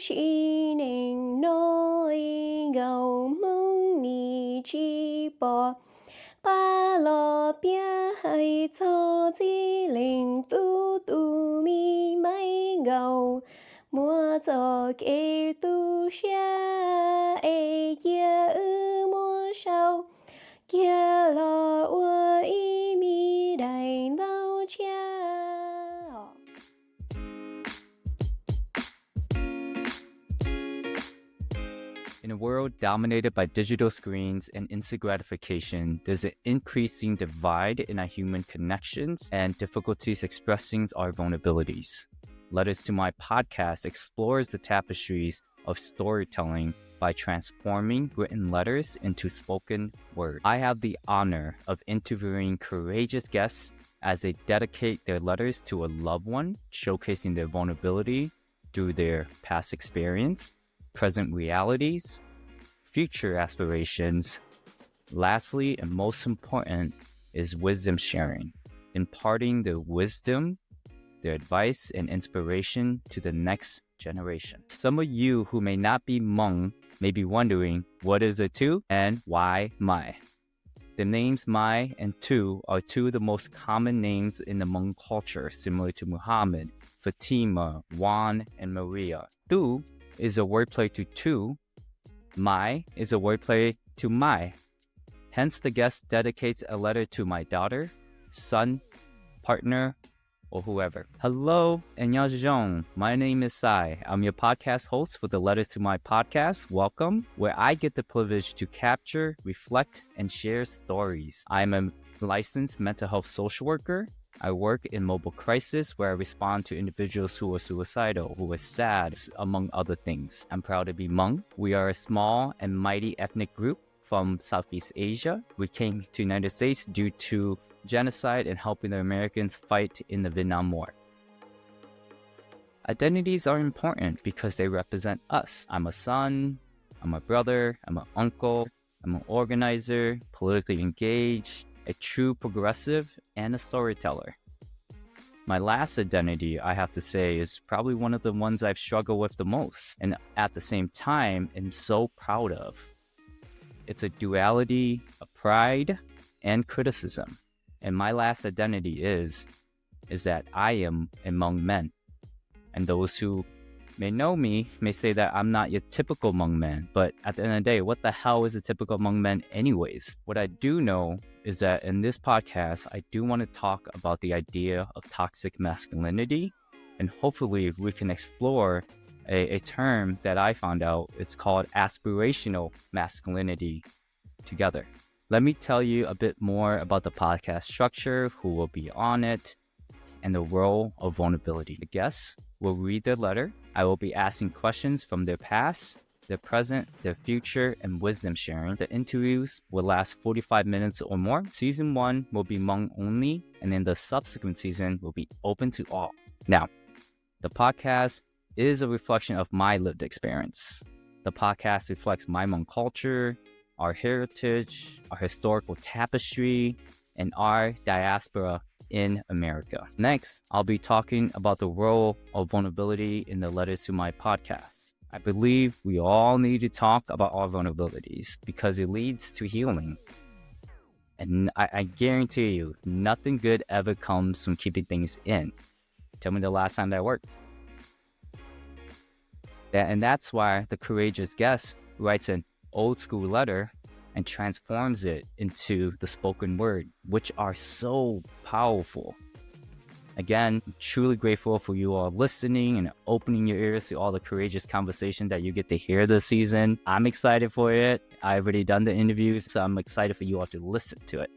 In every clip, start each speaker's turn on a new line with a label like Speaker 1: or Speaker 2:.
Speaker 1: xi ninh nói gầu mong ni chi bò ba lo bia hay cho di linh tu tu mi mai gầu mua cho kê tu xia e kia ư mua sao kia lo ua y mi đại lao chia.
Speaker 2: In a world dominated by digital screens and instant gratification, there's an increasing divide in our human connections and difficulties expressing our vulnerabilities. Letters to My podcast explores the tapestries of storytelling by transforming written letters into spoken word. I have the honor of interviewing courageous guests as they dedicate their letters to a loved one, showcasing their vulnerability through their past experience, present realities, future aspirations. Lastly, and most important, is wisdom sharing, imparting their wisdom, their advice, and inspiration to the next generation. Some of you who may not be Hmong may be wondering, what is a Tou and why Mai? The names Mai and Tou are two of the most common names in the Hmong culture, similar to Muhammad, Fatima, Juan, and Maria. Tou is a wordplay to Tou. Mai is a wordplay to Mai. Hence, the guest dedicates a letter to my daughter, son, partner, or whoever. Hello, 안녕하세요. My name is Sai. I'm your podcast host for the Letters to My podcast. Welcome, where I get the privilege to capture, reflect, and share stories. I'm a licensed mental health social worker. I work in mobile crisis where I respond to individuals who are suicidal, who are sad, among other things. I'm proud to be Hmong. We are a small and mighty ethnic group from Southeast Asia. We came to the United States due to genocide and helping the Americans fight in the Vietnam War. Identities are important because they represent us. I'm a son, I'm a brother, I'm an uncle, I'm an organizer, politically engaged, a true progressive, and a storyteller. My last identity, I have to say, is probably one of the ones I've struggled with the most, and at the same time, am so proud of. It's a duality of pride and criticism. And my last identity is that I am among men. And those who may know me may say that I'm not your typical Hmong man, but at the end of the day, what the hell is a typical Hmong man anyways? What I do know is that in this podcast, I do want to talk about the idea of toxic masculinity, and hopefully we can explore a term that I found out. It's called aspirational masculinity together. Let me tell you a bit more about the podcast structure, who will be on it, and the role of vulnerability. The guests will read their letter. I will be asking questions from their past, their present, their future, and wisdom sharing. The interviews will last 45 minutes or more. Season 1 will be Hmong only, and then the subsequent season will be open to all. Now, the podcast is a reflection of my lived experience. The podcast reflects my Hmong culture, our heritage, our historical tapestry, and our diaspora in America. Next, I'll be talking about the role of vulnerability in the Letters to My podcast. I believe we all need to talk about our vulnerabilities because it leads to healing. And I guarantee you, nothing good ever comes from keeping things in. Tell me the last time that worked. And that's why the courageous guest writes an old school letter and transforms it into the spoken word, which are so powerful. Again, truly grateful for you all listening and opening your ears to all the courageous conversation that you get to hear this season. I'm excited for it. I've already done the interviews, so I'm excited for you all to listen to it.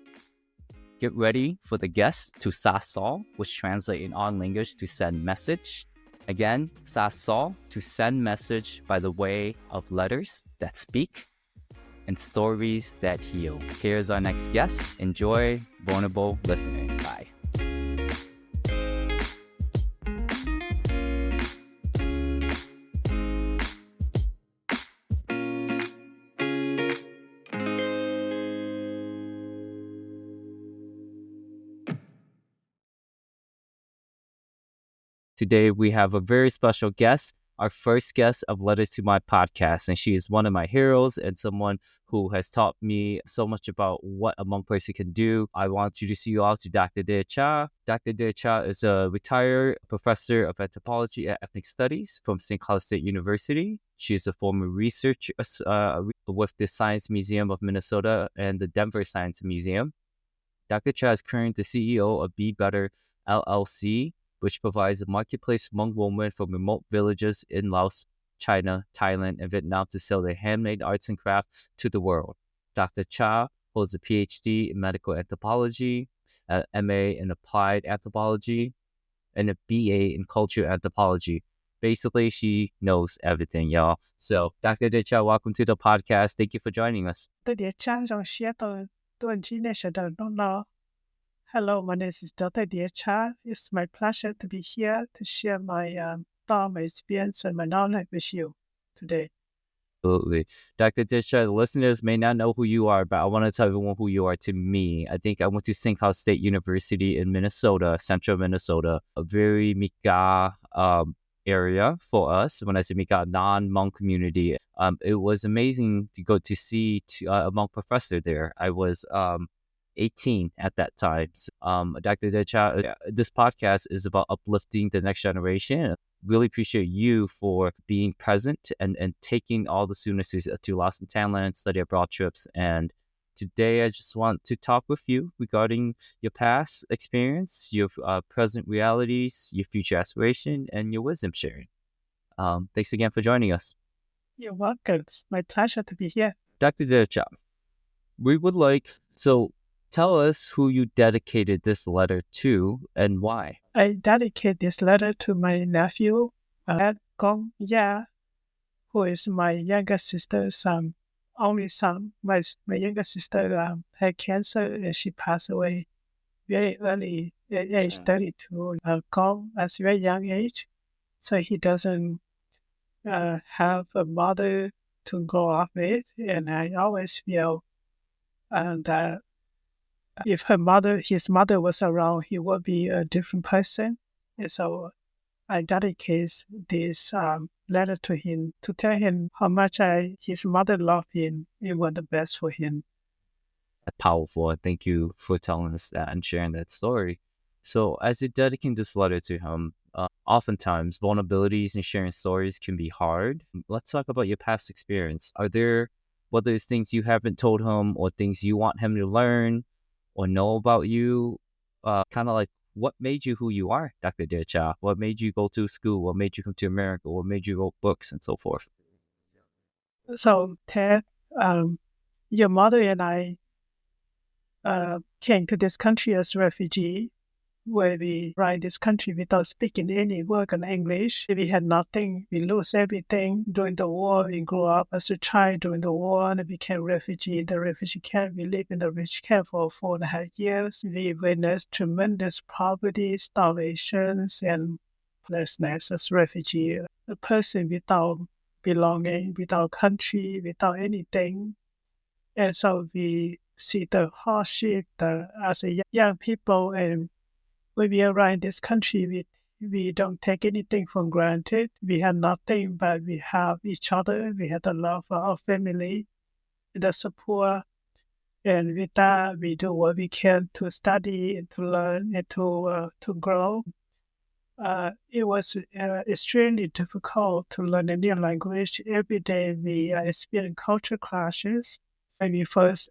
Speaker 2: Get ready for the guest to sa sol, which translates in our language to send message. Again, sa sol, to send message by the way of letters that speak and stories that heal. Here's our next guest. Enjoy vulnerable listening. Bye. Today, we have a very special guest, our first guest of Letters to My podcast, and she is one of my heroes and someone who has taught me so much about what a Hmong person can do. I want to introduce you all to Dr. De Cha. Dr. De Cha is a retired professor of anthropology and ethnic studies from St. Cloud State University. She is a former researcher with the Science Museum of Minnesota and the Denver Science Museum. Dr. Cha is currently the CEO of Be Better LLC, which provides a marketplace among women from remote villages in Laos, China, Thailand, and Vietnam to sell their handmade arts and crafts to the world. Dr. Cha holds a PhD in medical anthropology, an MA in applied anthropology, and a BA in cultural anthropology. Basically, she knows everything, y'all. So, Dr. De Cha, welcome to the podcast. Thank you for joining us.
Speaker 3: Hello, my name is Dr. De Cha. It's my pleasure to be here to share my thought, my experience, and my knowledge with you today.
Speaker 2: Absolutely. Dr. De Cha, the listeners may not know who you are, but I want to tell everyone who you are to me. I think I went to St. Cloud State University in Minnesota, central Minnesota, a very Mika area for us. When I say Mika, non-Hmong community, it was amazing to go to see a Hmong professor there. I was 18 at that time. So, Dr. De Cha, this podcast is about uplifting the next generation. Really appreciate you for being present and taking all the students to Laos and Thailand, study abroad trips. And today I just want to talk with you regarding your past experience, your present realities, your future aspiration, and your wisdom sharing. Thanks again for joining us.
Speaker 3: You're welcome. It's my pleasure to be here.
Speaker 2: Dr. De Cha, we would like, so tell us who you dedicated this letter to and why.
Speaker 3: I dedicate this letter to my nephew, Gong Ya, who is my younger sister's only son. My younger sister had cancer and she passed away very early at age 32. Gong at a very young age, so he doesn't have a mother to grow up with, and I always feel that if his mother was around, he would be a different person. And so I dedicate this letter to him to tell him how much his mother loved him and was the best for him.
Speaker 2: Powerful. Thank you for telling us that and sharing that story. So, as you're dedicating this letter to him, oftentimes vulnerabilities and sharing stories can be hard. Let's talk about your past experience. Are there, whether it's things you haven't told him or things you want him to learn or know about you, kind of like what made you who you are, Dr. De Cha? What made you go to school? What made you come to America? What made you write books and so forth?
Speaker 3: So, Ted, your mother and I came to this country as refugee, where we arrived this country without speaking any word in English. We had nothing. We lost everything during the war. We grew up as a child during the war and became refugee in the refugee camp. We lived in the refugee camp for 4.5 years. We witnessed tremendous poverty, starvation, and hopelessness as refugee. A person without belonging, without country, without anything. And so we see the hardship as a young people, and when we arrive in this country, we don't take anything for granted. We have nothing, but we have each other. We have the love of our family, the support. And with that, we do what we can to study and to learn and to grow. It was extremely difficult to learn a new language. Every day we experience culture clashes. When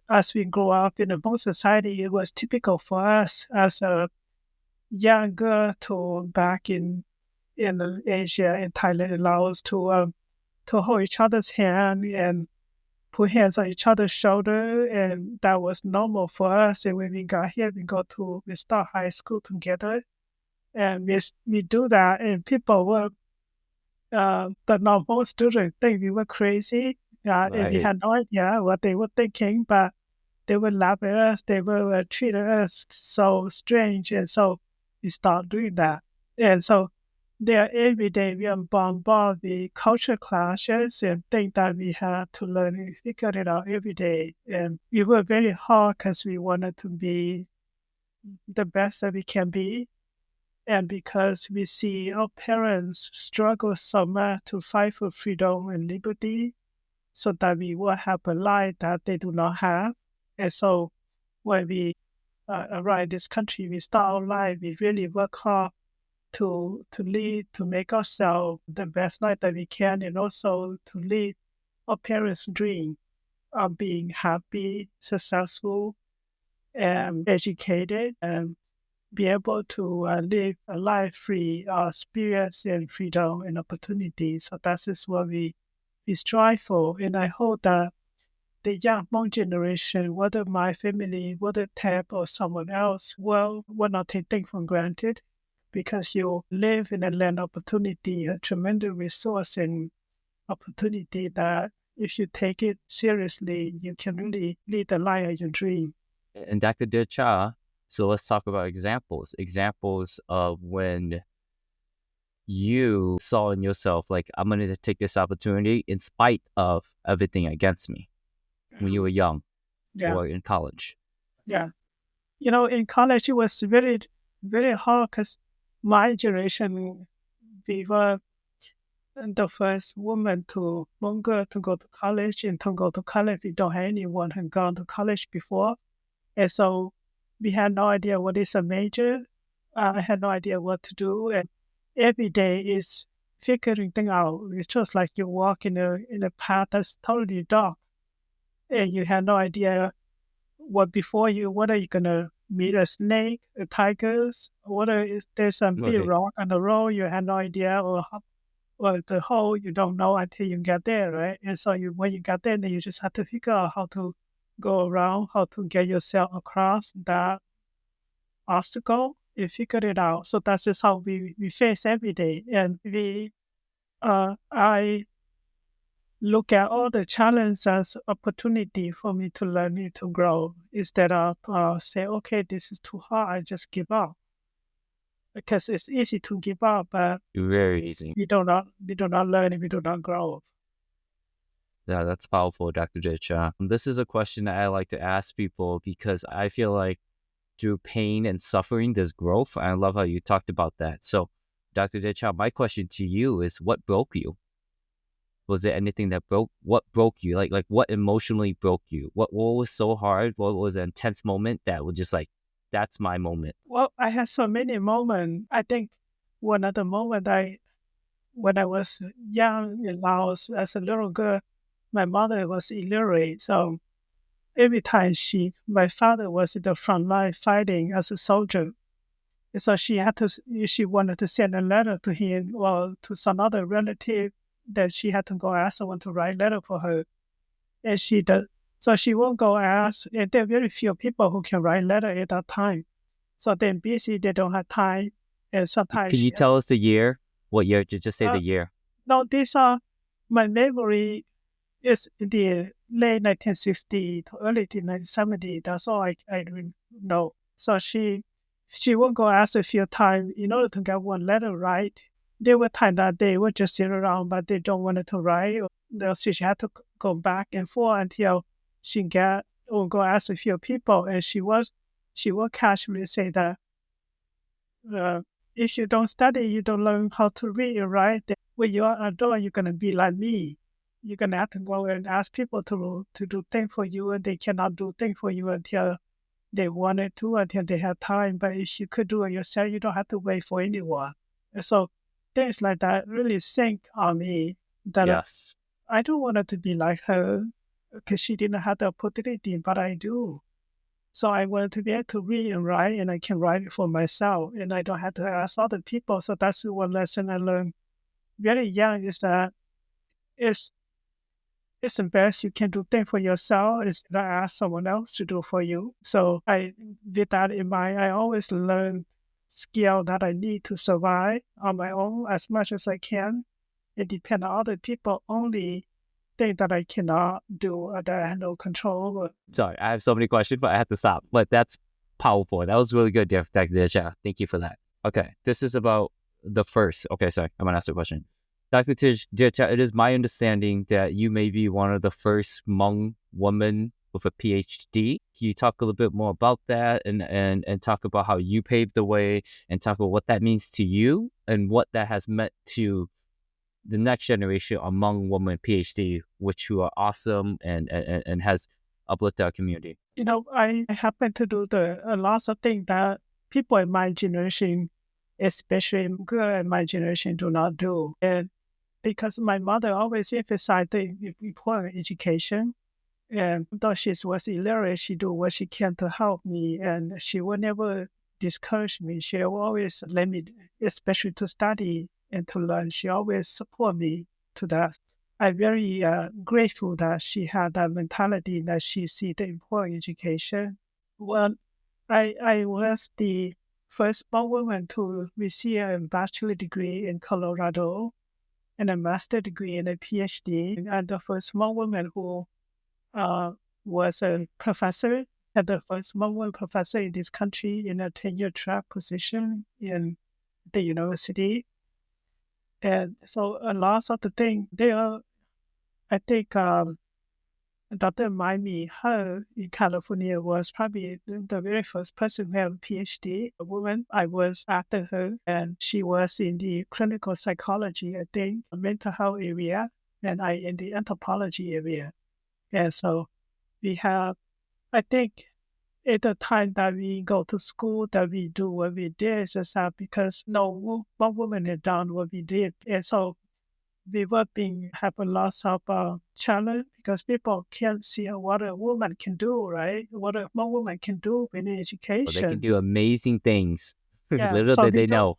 Speaker 3: as we grow up in the Hmong society, it was typical for us as a young girl to back in Asia, in Thailand and Laos, to hold each other's hand and put hands on each other's shoulder, and that was normal for us. And when we got here, we start high school together, and we do that, and people were the normal students think we were crazy, and we had no idea what they were thinking, but they would laugh at us, they were treat us so strange, and so we start doing that. And so there every day we are bombarded with culture clashes and things that we had to learn and figure it out every day. And we were very hard because we wanted to be the best that we can be. And because we see our parents struggle so much to fight for freedom and liberty, so that we will have a life that they do not have. And so when we arrive in this country, we start our life, we really work hard to lead, to make ourselves the best life that we can, and also to lead our parents' dream of being happy, successful, and educated, and be able to live a life free of experience and freedom and opportunity. So that is what we strive for. And I hope that the young Hmong generation, whether my family, whether Tab or someone else, will not take things for granted, because you live in a land opportunity, a tremendous resource and opportunity that if you take it seriously, you can really lead the life of your dream.
Speaker 2: And Dr. Decha, so let's talk about examples of when you saw in yourself, like, I'm going to take this opportunity in spite of everything against me when you were young
Speaker 3: Yeah,
Speaker 2: or in college.
Speaker 3: yeah. In college, it was very, very hard because my generation, we were the first woman to Hmong girl to go to college, and to go to college, we don't have anyone who gone to college before. And so we had no idea what is a major. I had no idea what to do. And every day is figuring things out. It's just like you walk in a path that's totally dark, and you have no idea what before you. What are you gonna meet, a snake, a tigers? What is there's some big
Speaker 2: Okay.
Speaker 3: rock on the road? You have no idea, or the hole you don't know until you get there, right? And so when you get there, then you just have to figure out how to go around, how to get yourself across that obstacle. You figured it out. So that's just how we face every day. And I look at all the challenges as opportunity for me to learn, me to grow, instead of say, okay, this is too hard, I just give up. Because it's easy to give up, but
Speaker 2: Very easy.
Speaker 3: we do not learn, we do not grow.
Speaker 2: Yeah, that's powerful, Dr. Decha. This is a question that I like to ask people because I feel like through pain and suffering, there's growth. I love how you talked about that. So, Dr. Decha, my question to you is, what broke you? Was there anything that broke? What broke you? Like what emotionally broke you? What was so hard? What was an intense moment that was just like, that's my moment?
Speaker 3: Well, I had so many moments. I think one of the moments when I was young in Laos as a little girl, my mother was illiterate. So every time my father was in the front line fighting as a soldier. So she wanted to send a letter to him or to some other relative, that she had to go ask someone to write letter for her. And she does. So she won't go ask, and there are very few people who can write letter at that time. So they're busy, they don't have time. And sometimes
Speaker 2: Can you tell us the year? What year? Just say the year.
Speaker 3: no, my memory is in the late 1960 to early 1970. That's all I know. So she won't go ask a few times in order to get one letter right. There were times that they would just sit around, but they don't want it to write. So she had to go back and forth until she get or go ask a few people. And she will casually say that if you don't study, you don't learn how to read and write, then when you're an adult, you're going to be like me. You're going to have to go and ask people to do things for you, and they cannot do things for you until they wanted to, until they have time. But if you could do it yourself, you don't have to wait for anyone. And so things like that really sink on me, that
Speaker 2: Yes.
Speaker 3: I don't want it to be like her, because she didn't have the opportunity, but I do. So I wanted to be able to read and write, and I can write it for myself, and I don't have to ask other people. So that's one lesson I learned very young, is that it's the best you can do things for yourself is not ask someone else to do for you. So with that in mind, I always learn skill that I need to survive on my own as much as I can. It depends on other people only thing that I cannot do or that I have no control over.
Speaker 2: Sorry, I have so many questions, but I have to stop. But that's powerful. That was really good, Dr. Decha. Thank you for that. Okay, this is about the first. Okay, sorry, I'm going to ask a question. Dr. Decha, it is my understanding that you may be one of the first Hmong women with a PhD. Can you talk a little bit more about that and talk about how you paved the way and talk about what that means to you and what that has meant to the next generation of Hmong women PhD, which who are awesome and has uplifted our community?
Speaker 3: I happen to do a lot of things that people in my generation, especially girls in my generation, do not do. And because my mother always emphasized the important education, and though she was illiterate, she do what she can to help me, and she will never discourage me. She will always let me, especially to study and to learn. She always support me to that. I'm very grateful that she had that mentality that she see the important education. Well, I was the first Hmong woman to receive a bachelor degree in Colorado and a master degree and a PhD, and the first Hmong woman who uh, was a professor, and the first Hmong professor in this country in a tenure track position in the university. And so a lot of the things there, I think Dr. Mai her in California was probably the very first person who had a PhD, a woman. I was after her, and she was in the clinical psychology, I think, mental health area, and I in the anthropology area. And so we have, I think, at the time that we go to school, that we do what we did, just because no one woman had done what we did. And so we were being have a lot of challenge because people can't see what a woman can do, right? What a woman can do in
Speaker 2: Well, they can
Speaker 3: education.
Speaker 2: do amazing things.
Speaker 3: Yeah,
Speaker 2: Little
Speaker 3: so
Speaker 2: did they know.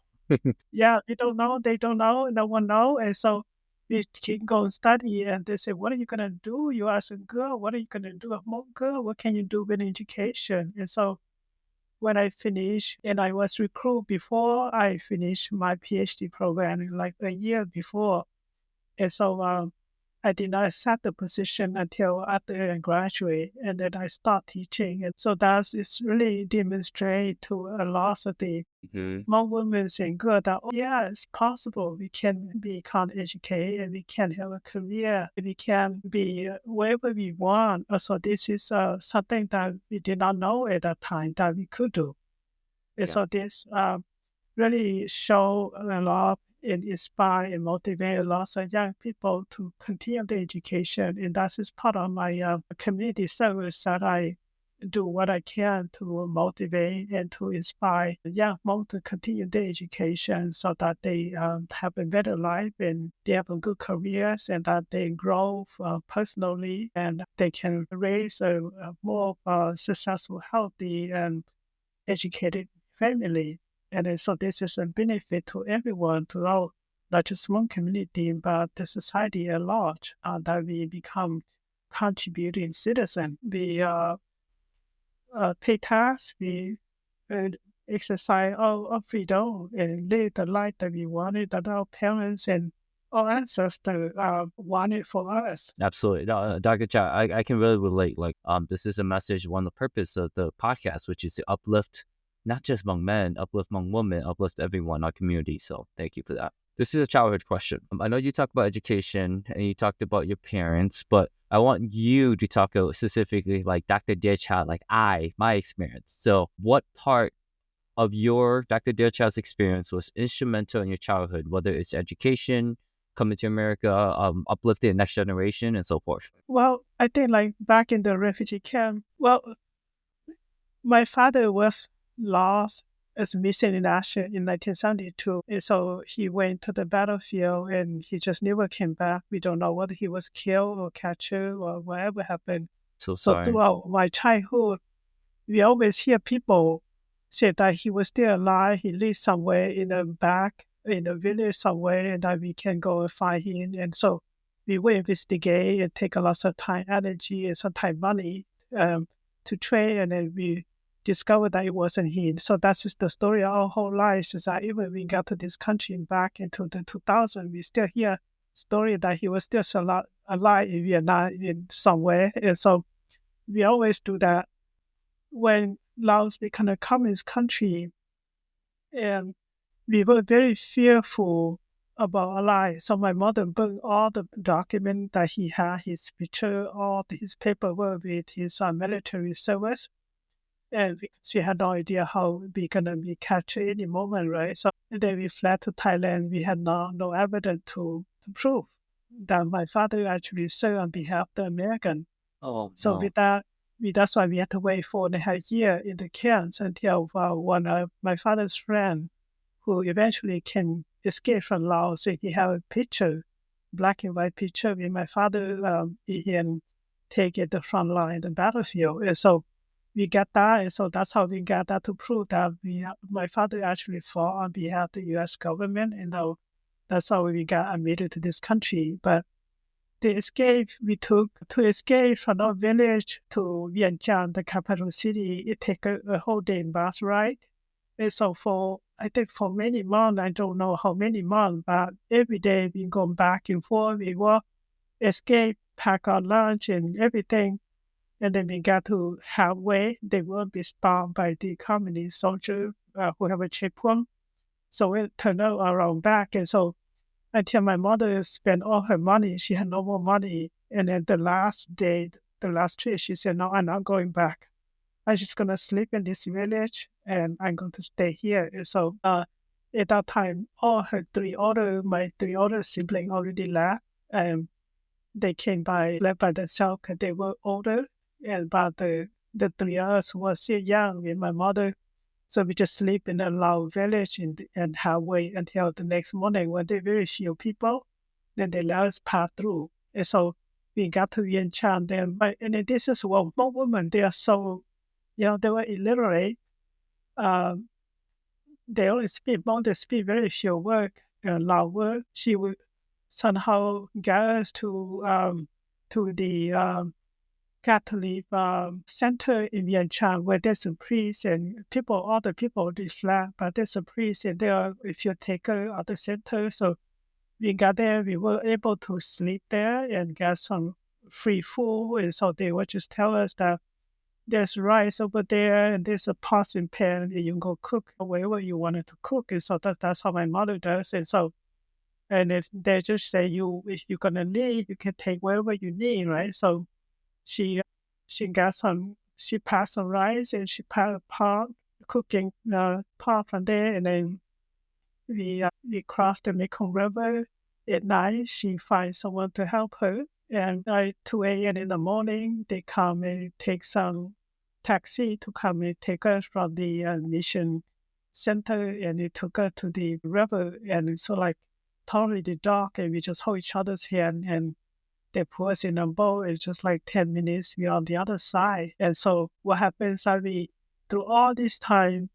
Speaker 3: yeah, we don't know, they don't know, no one know, and so we can go and study, and they say, "What are you gonna do?" You ask a girl, "What are you gonna do?" A Hmong girl, what can you do with education? And so when I finished, and I was recruited before I finished my PhD program, like a year before. And so I did not accept the position until after I graduate, and then I start teaching. And so that's it's really demonstrate to a lot of the
Speaker 2: Mhm.
Speaker 3: more women saying, good, that, oh, yeah, it's possible. We can become educated and we can have a career. We can be wherever we want. So this is something that we did not know at that time that we could do. And
Speaker 2: Yeah.
Speaker 3: so this really show a lot and inspire and motivate a lot of young people to continue their education. And that is part of my community service that I do what I can to motivate and to inspire young people to continue their education so that they have a better life and they have a good careers and that they grow personally and they can raise a more successful, healthy, and educated family. And so this is a benefit to everyone, to all, not just one community, but the society at large, that we become contributing citizen. We pay tax, we exercise our freedom and live the life that we wanted, that our parents and our ancestors wanted for us.
Speaker 2: Absolutely. No, Dr. Cha, I can really relate. Like, this is a message, one of the purpose of the podcast, which is to uplift not just Hmong men, uplift Hmong women, uplift everyone, our community. So thank you for that. This is a childhood question. I know you talked about education and you talked about your parents, but I want you to talk specifically like Dr. Decha, like my experience. So what part of your Dr. Decha's experience was instrumental in your childhood, whether it's education, coming to America, uplifting the next generation, and so forth?
Speaker 3: Well, I think like back in the refugee camp, well, my father was lost as missing in action in 1972. And so he went to the battlefield and he just never came back. We don't know whether he was killed or captured or whatever happened.
Speaker 2: So
Speaker 3: So
Speaker 2: sorry.
Speaker 3: throughout my childhood, we always hear people say that he was still alive. He lived somewhere in the back, in the village somewhere, and that we can go and find him. And so we will investigate and take a lot of time, energy, and sometimes money to train. And then we discovered that it wasn't him. So that's just the story of our whole lives. Is that even we got to this country back into the 2000s, we still hear story that he was still alive in Vietnam in somewhere. And so we always do that when Laos became a communist country, and we were very fearful about alive. So my mother burned all the documents that he had, his picture, all his paperwork with his military service. And she had no idea how we gonna be captured any moment, right? So then we fled to Thailand. We had no evidence to prove that my father actually served on behalf of the American.
Speaker 2: Oh
Speaker 3: So
Speaker 2: no.
Speaker 3: that's why we had to wait 4.5 years in the camps until one of my father's friend, who eventually can escape from Laos, so he have a picture, black and white picture with my father. He can take it the front line, the battlefield. And so we got that, and so that's how we got that to prove that my father actually fought on behalf of the U.S. government, and that's how we got admitted to this country. But the escape we took to escape from our village to Vientiane, the capital city, it took a whole day bus ride. And so I think for many months, I don't know how many months, but every day we go back and forth, we walk, escape, pack our lunch and everything. And then we got to halfway, they will be stopped by the communist soldier who have a checkpoint. So we turn around back. And so until my mother spent all her money, she had no more money. And then the last day, the last trip, she said, "No, I'm not going back. I'm just going to sleep in this village and I'm going to stay here." And so at that time, my three older siblings already left. And they left by themselves because they were older. And but the three of us were still young with my mother. So we just sleep in a Lao village and halfway until the next morning when there very few people. Then they let us pass through. And so we got to Vientiane then. And then this is one woman, they are so, they were illiterate. Um, they only speak Hmong, they speak very few word, Lao word. She would somehow get us to the Catholic center in Vientiane where there's a priest and all the people reflect, but there's a priest and there if you take her at the center. So we got there, we were able to sleep there and get some free food. And so they would just tell us that there's rice over there and there's a pot and pan and you can go cook wherever you wanted to cook. And so that's how my mother does. And so they just say if you're gonna leave, you can take wherever you need, right? So she she passed some rice and she passed a pot cooking pot from there, and then we crossed the Mekong River. At night she finds someone to help her, and at 2 a.m. in the morning they come and take some taxi to come and take us from the mission center, and they took her to the river, and it's so like totally dark, and we just hold each other's hand and they put us in a boat. It's just like 10 minutes. We're on the other side. And so what happens is through all this time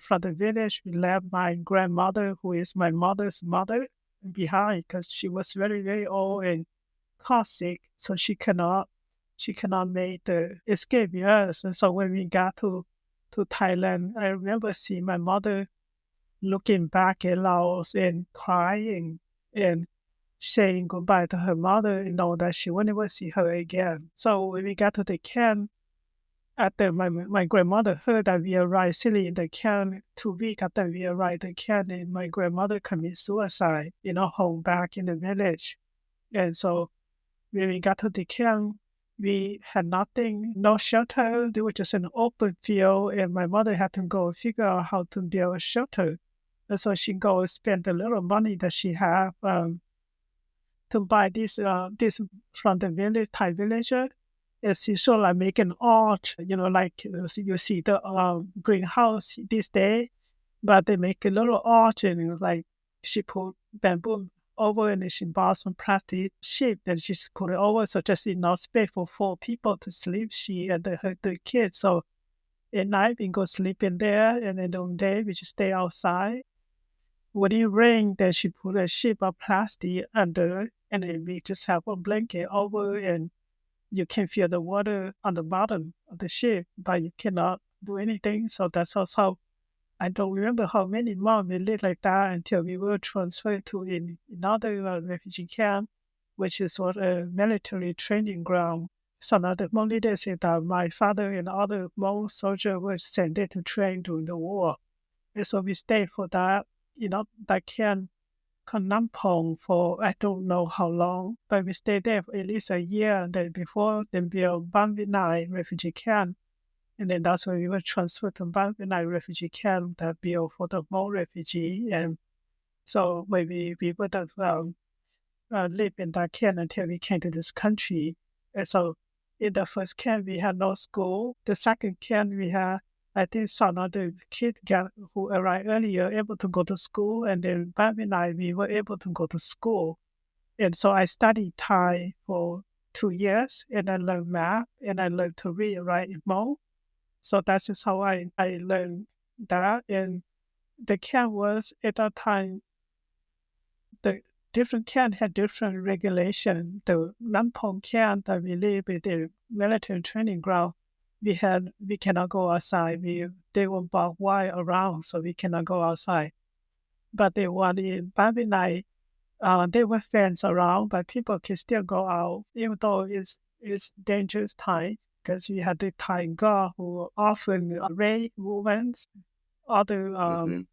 Speaker 3: from the village, we left my grandmother, who is my mother's mother, behind because she was very, very old and car sick. So she cannot make the escape with us. And so when we got to Thailand, I remember seeing my mother looking back at Laos and crying and saying goodbye to her mother and know that she will never see her again. So when we got to the camp, after my grandmother heard that we arrived silly in the camp, 2 weeks after we arrived in the camp, and my grandmother committed suicide in a home back in the village. And so when we got to the camp, we had nothing, no shelter. There was just an open field, and my mother had to go figure out how to build a shelter. And so she go spend the little money that she had to buy this from the village, Thai villager. It's sort of like make an arch, like you see the greenhouse this day, but they make a little arch and like she put bamboo over and then she bought some plastic sheet and she put it over, so just enough space for 4 people to sleep. She and her 3 kids. So at night we go sleep in there, and then on day we just stay outside. When it rained, then she put a sheet of plastic under, and then we just have a blanket over, and you can feel the water on the bottom of the ship, but you cannot do anything. So that's also, I don't remember how many months we lived like that until we were transferred to another refugee camp, which is what a military training ground. So now the Hmong leaders said that my father and other Hmong soldiers were sent there to train during the war. And so we stayed for that, that camp called Nampong for I don't know how long, but we stayed there for at least a year. And then before they built Bambinai refugee camp. And then that's when we were transferred to Bambinai refugee camp that built for the Hmong refugee. And so maybe we would have lived in that camp until we came to this country. And so in the first camp, we had no school. The second camp, we had, I think, some other kid who arrived earlier able to go to school. And then Bambi and I, we were able to go to school. And so I studied Thai for 2 years, and I learned math, and I learned to read and write in Hmong. So that's just how I learned that. And the camp was, at that time, the different camp had different regulation. The Lampong camp that we live in the military training ground, we cannot go outside. They were barbed wire around, so we cannot go outside. But the one in Bambinai, there were fence around, but people can still go out, even though it's dangerous time, because we had the Thai guard who often rape women, other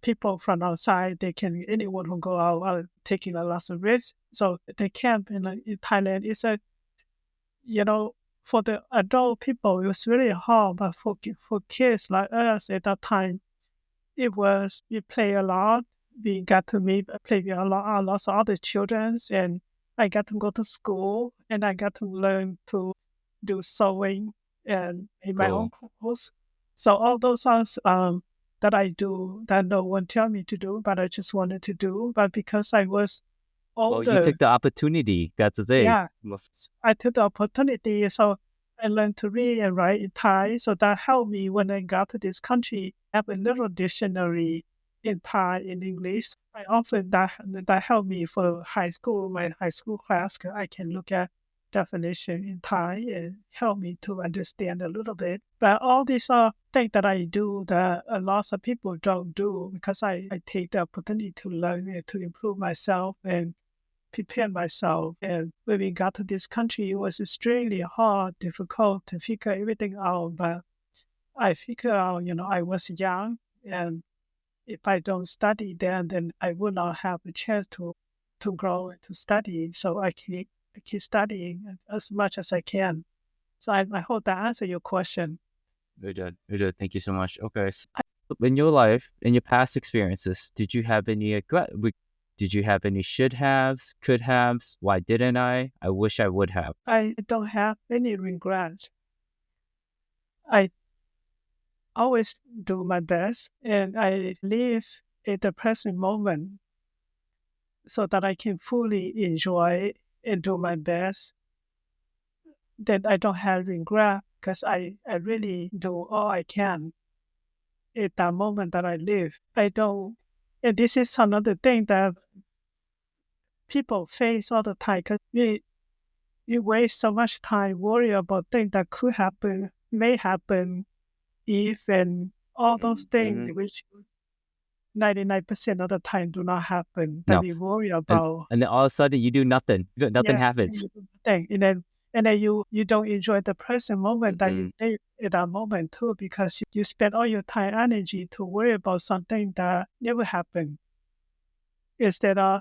Speaker 3: people from outside. Anyone who go out are taking a lot of risks. So the camp in Thailand is for the adult people, it was really hard, but for kids like us at that time, we play a lot. We got to play with lots of other children, and I got to go to school, and I got to learn to do sewing and in my own clothes. So all those things that I do that no one tell me to do, but I just wanted to do. But because I was older,
Speaker 2: Well, you took the opportunity. That's the thing.
Speaker 3: yeah, I took the opportunity. So I learned to read and write in Thai. So that helped me when I got to this country. I have a little dictionary in Thai, in English. I often that helped me for my high school class, 'cause I can look at definition in Thai and help me to understand a little bit. But all these are things that I do that a lot of people don't do, because I take the opportunity to learn and to improve myself and prepare myself. And when we got to this country, it was extremely hard, difficult to figure everything out. But I figured out, I was young, and if I don't study then I would not have a chance to grow and to study. So I keep studying as much as I can. So I hope that answers your question.
Speaker 2: Very good. Very good. Thank you so much. Okay. So in your life, in your past experiences, did you have any regret? Did you have any should haves, could haves? Why didn't I? I wish I would have.
Speaker 3: I don't have any regret. I always do my best, and I live in the present moment so that I can fully enjoy and do my best. Then I don't have regret, because I really do all I can at that moment that I live. I don't, and this is another thing that people face all the time, because you waste so much time worrying about things that could happen, may happen, if, and all those things which 99% of the time do not happen, that
Speaker 2: No.
Speaker 3: we worry about.
Speaker 2: And then all of a sudden you do nothing. Nothing happens.
Speaker 3: And then you don't enjoy the present moment that you live at that moment too, because you spend all your time and energy to worry about something that never happened, instead of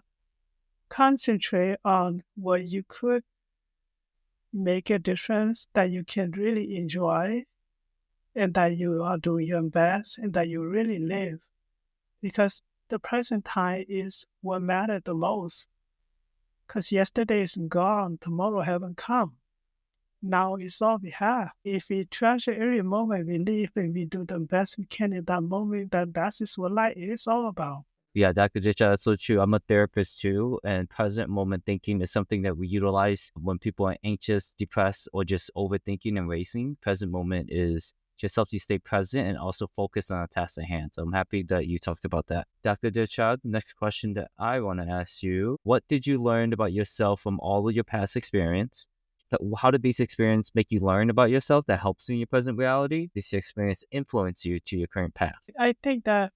Speaker 3: concentrate on what you could make a difference, that you can really enjoy, and that you are doing your best, and that you really live. Because the present time is what matters the most. Because yesterday is gone, tomorrow haven't come. Now is all we have. If we treasure every moment we live and we do the best we can in that moment, then that is what life is all about.
Speaker 2: Yeah, Dr. Disha, that's so true. I'm a therapist too, and present moment thinking is something that we utilize when people are anxious, depressed, or just overthinking and racing. Present moment just helps you stay present and also focus on a task at hand. So I'm happy that you talked about that. Dr. Disha, the next question that I want to ask you, what did you learn about yourself from all of your past experience? How did these experiences make you learn about yourself that helps you in your present reality? Did this experience influence you to your current path?
Speaker 3: I think that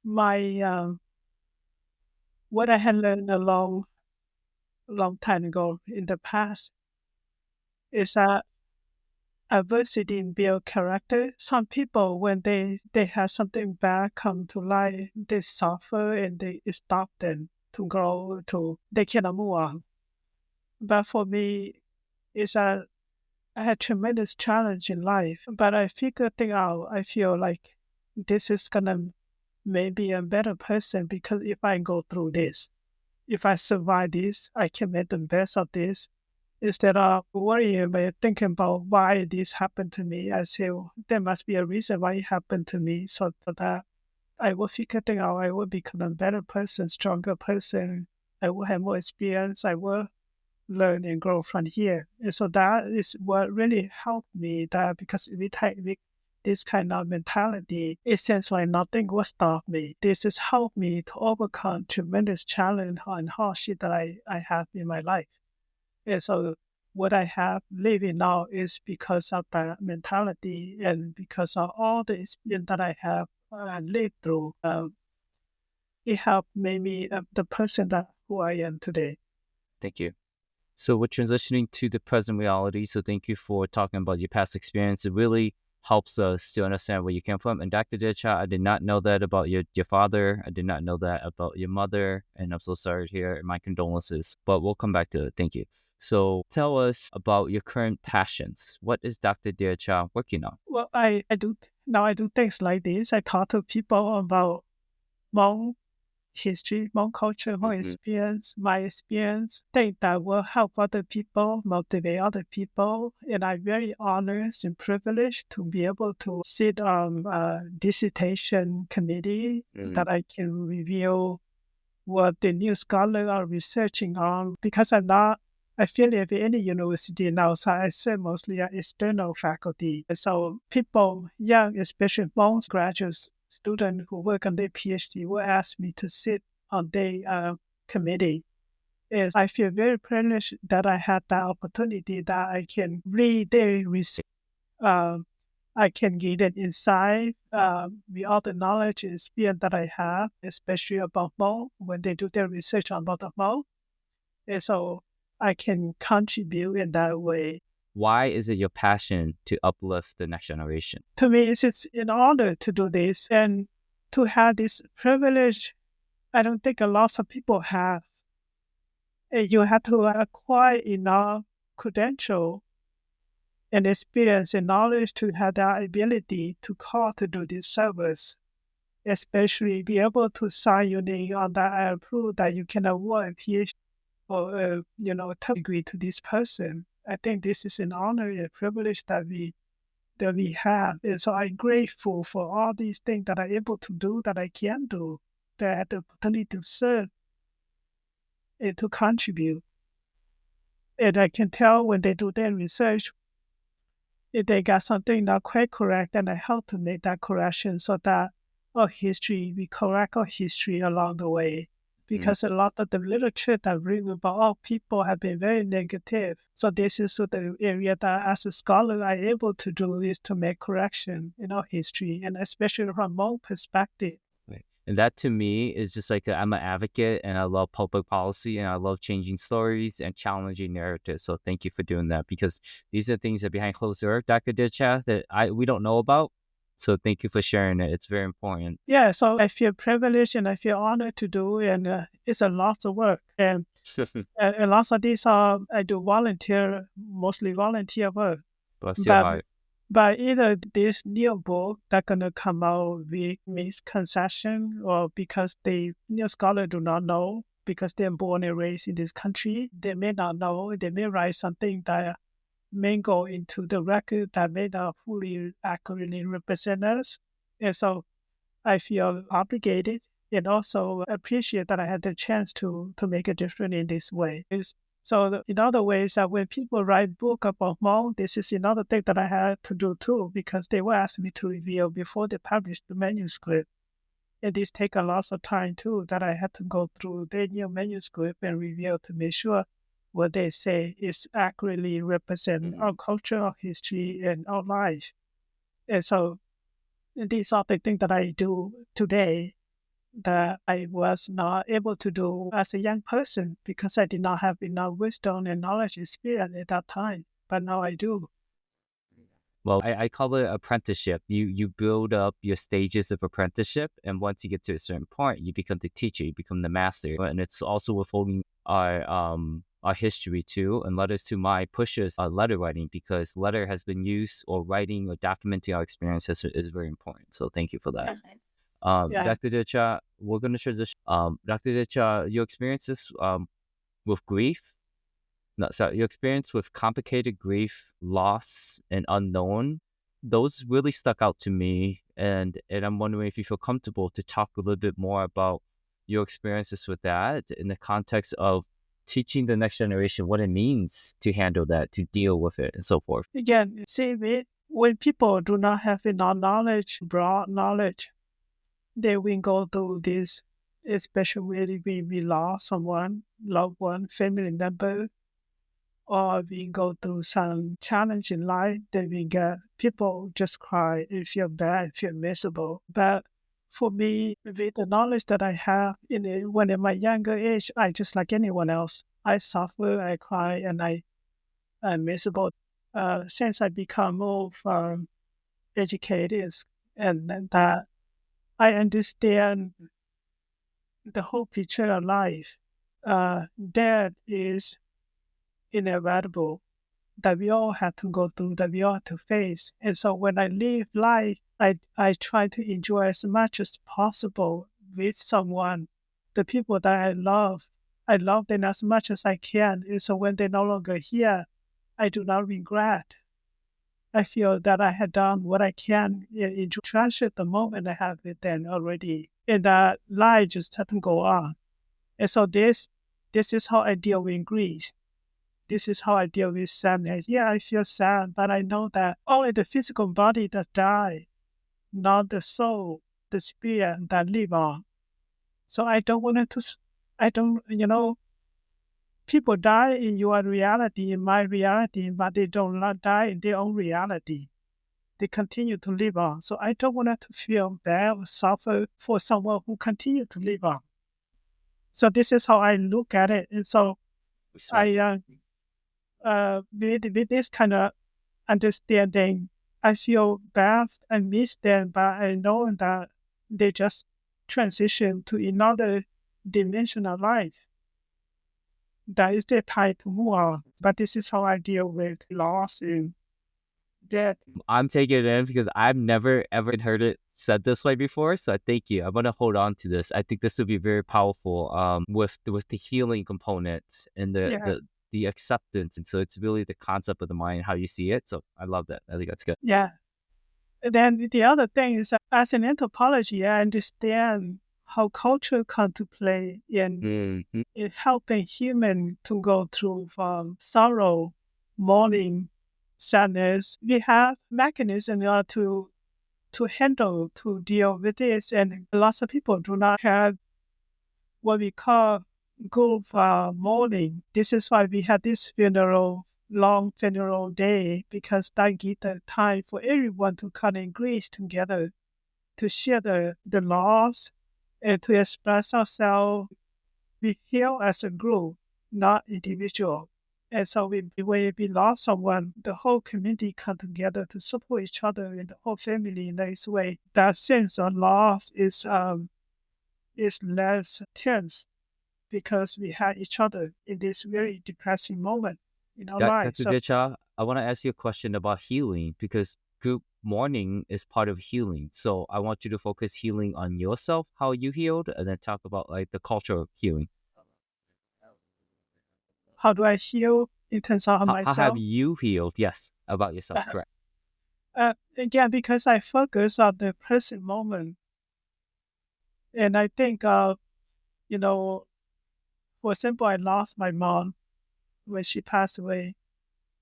Speaker 3: my what I had learned a long time ago in the past is that adversity build character. Some people, when they have something bad come to life, they suffer and they stop them to grow, they cannot move on. But for me, it's I had tremendous challenge in life, but I figured things out. I feel like this is gonna maybe a better person because if I go through this, if I survive this, I can make the best of this. Instead of worrying about thinking about why this happened to me, I say, well, there must be a reason why it happened to me so that I will figure things out. I will become a better person, stronger person. I will have more experience. I will learn and grow from here. And so that is what really helped me that because with this kind of mentality, it seems like nothing will stop me. This has helped me to overcome tremendous challenge and hardship that I have in my life. And so what I have living now is because of that mentality and because of all the experience that I have lived through. It helped made me the person that who I am today.
Speaker 2: Thank you. So we're transitioning to the present reality. So thank you for talking about your past experience. It really helps us to understand where you came from. And Dr. Decha, I did not know that about your father. I did not know that about your mother. And I'm so sorry to hear. My condolences. But we'll come back to it. Thank you. So tell us about your current passions. What is Dr. Decha working on?
Speaker 3: Well, I do now. I do things like this. I talk to people about Hmong history, Hmong culture, Hmong experience, my experience, think that will help other people, motivate other people. And I'm very honored and privileged to be able to sit on a dissertation committee that I can review what the new scholars are researching on because I'm not affiliated with any university now, so I serve mostly as external faculty. And so people, young, especially most graduates, students who work on their PhD will ask me to sit on their committee. And I feel very privileged that I had that opportunity that I can read their research. I can give an insight with all the knowledge and experience that I have, especially about Hmong, when they do their research on about Hmong. And so I can contribute in that way.
Speaker 2: Why is it your passion to uplift the next generation?
Speaker 3: To me, it's an honor to do this and to have this privilege. I don't think a lot of people have. And you have to acquire enough credential and experience and knowledge to have that ability to call to do this service, especially be able to sign your name on that and prove that you can award a PhD or a top degree to this person. I think this is an honor and privilege that we have. And so I'm grateful for all these things that I'm able to do, that I can do, that I had the opportunity to serve and to contribute. And I can tell when they do their research, if they got something not quite correct, and I help to make that correction so that we correct our history along the way. Because a lot of the literature that written about all people have been very negative. So this is the area that as a scholar I'm able to do is to make correction in our history, and especially from Hmong perspective.
Speaker 2: Right. And that to me is just like I'm an advocate and I love public policy and I love changing stories and challenging narratives. So thank you for doing that because these are things that behind closed doors, Dr. Ditcha, that we don't know about. So thank you for sharing it. It's very important.
Speaker 3: Yeah, so I feel privileged and I feel honored to do, and it's a lot of work. And lots of these I do mostly volunteer work.
Speaker 2: Bless your heart.
Speaker 3: But either this new book that's going to come out with misconception or because the new scholar do not know because they're born and raised in this country, they may not know, they may write something that may go into the record that may not fully accurately represent us. And so I feel obligated and also appreciate that I had the chance to make a difference in this way. So in other ways, when people write book about Hmong, this is another thing that I had to do too, because they will ask me to review before they publish the manuscript. And this take a lot of time too, that I had to go through their new manuscript and review to make sure what they say is accurately represent our culture, our history, and our life. And so these are the things that I do today that I was not able to do as a young person because I did not have enough wisdom and knowledge and experience at that time. But now I do.
Speaker 2: Well, I call it apprenticeship. You build up your stages of apprenticeship, and once you get to a certain point, you become the teacher, you become the master. And it's also withholding our history too. And Letters to My pushes letter writing, because letter has been used, or writing or documenting our experiences is very important. So thank you for that.
Speaker 3: Yeah.
Speaker 2: Dr. Decha, we're going to transition. Dr. Decha, your experiences with grief. No, sorry, your experience with complicated grief, loss, and unknown, those really stuck out to me. And I'm wondering if you feel comfortable to talk a little bit more about your experiences with that in the context of teaching the next generation what it means to handle that, to deal with it, and so forth.
Speaker 3: Again, see, when people do not have enough knowledge, broad knowledge, they will go through this, especially when we lost someone, loved one, family member, or we go through some challenge in life, then we get people just cry and feel bad, feel miserable. But for me, with the knowledge that I have when in my younger age, I just like anyone else. I suffer, I cry, and I'm miserable. Since I become more educated, and that I understand the whole picture of life, death is inevitable, that we all have to go through, that we all have to face. And so when I live life, I try to enjoy as much as possible with someone, the people that I love. I love them as much as I can. And so when they're no longer here, I do not regret. I feel that I had done what I can and treasure the moment I have with them already. And that life just doesn't go on. And so this is how I deal with grief. This is how I deal with sadness. Yeah, I feel sad, but I know that only the physical body that die, not the soul, the spirit that live on. So I don't want it to, I don't, people die in your reality, in my reality, but they don't not die in their own reality. They continue to live on. So I don't want to feel bad or suffer for someone who continue to live on. So this is how I look at it. And so I, with this kind of understanding, I feel bad. I miss them, but I know that they just transition to another dimension of life. That is their time to move on. But this is how I deal with loss and death.
Speaker 2: I'm taking it in because I've never ever heard it said this way before. So I thank you. I'm gonna hold on to this. I think this would be very powerful with the healing component and the acceptance. And so it's really the concept of the mind, how you see it. So I love that. I think that's good.
Speaker 3: Yeah. And then the other thing is that as an anthropology, I understand how culture come to play in helping human to go through sorrow, mourning, sadness. We have mechanisms to handle, to deal with this, and lots of people do not have what we call good mourning. This is why we had this long funeral day, because that gives the time for everyone to come and grieve together, to share the loss and to express ourselves. We heal as a group, not individual. And so when we lost someone, the whole community come together to support each other and the whole family in this way. That sense of loss is less tense because we had each other in this very depressing moment in our lives.
Speaker 2: Dr. Decha, I want to ask you a question about healing, because group mourning is part of healing. So I want you to focus healing on yourself, how you healed, and then talk about like the culture of healing.
Speaker 3: How do I heal in terms of myself?
Speaker 2: How have you healed? Yes, about yourself, correct.
Speaker 3: Again, because I focus on the present moment. And I think, for example, I lost my mom when she passed away.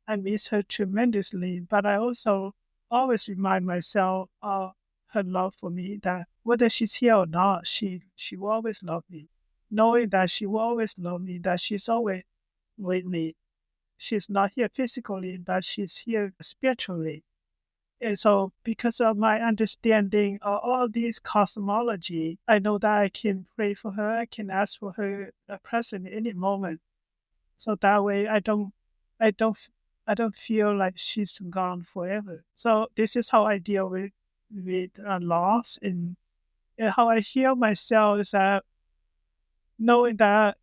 Speaker 3: I miss her tremendously, but I also always remind myself of her love for me, that whether she's here or not, she will always love me. Knowing that she will always love me, that she's always with me. She's not here physically, but she's here spiritually. And so because of my understanding of all these cosmology, I know that I can pray for her, I can ask for her presence at any moment. So that way I don't I don't feel like she's gone forever. So this is how I deal with loss, and how I heal myself is that knowing that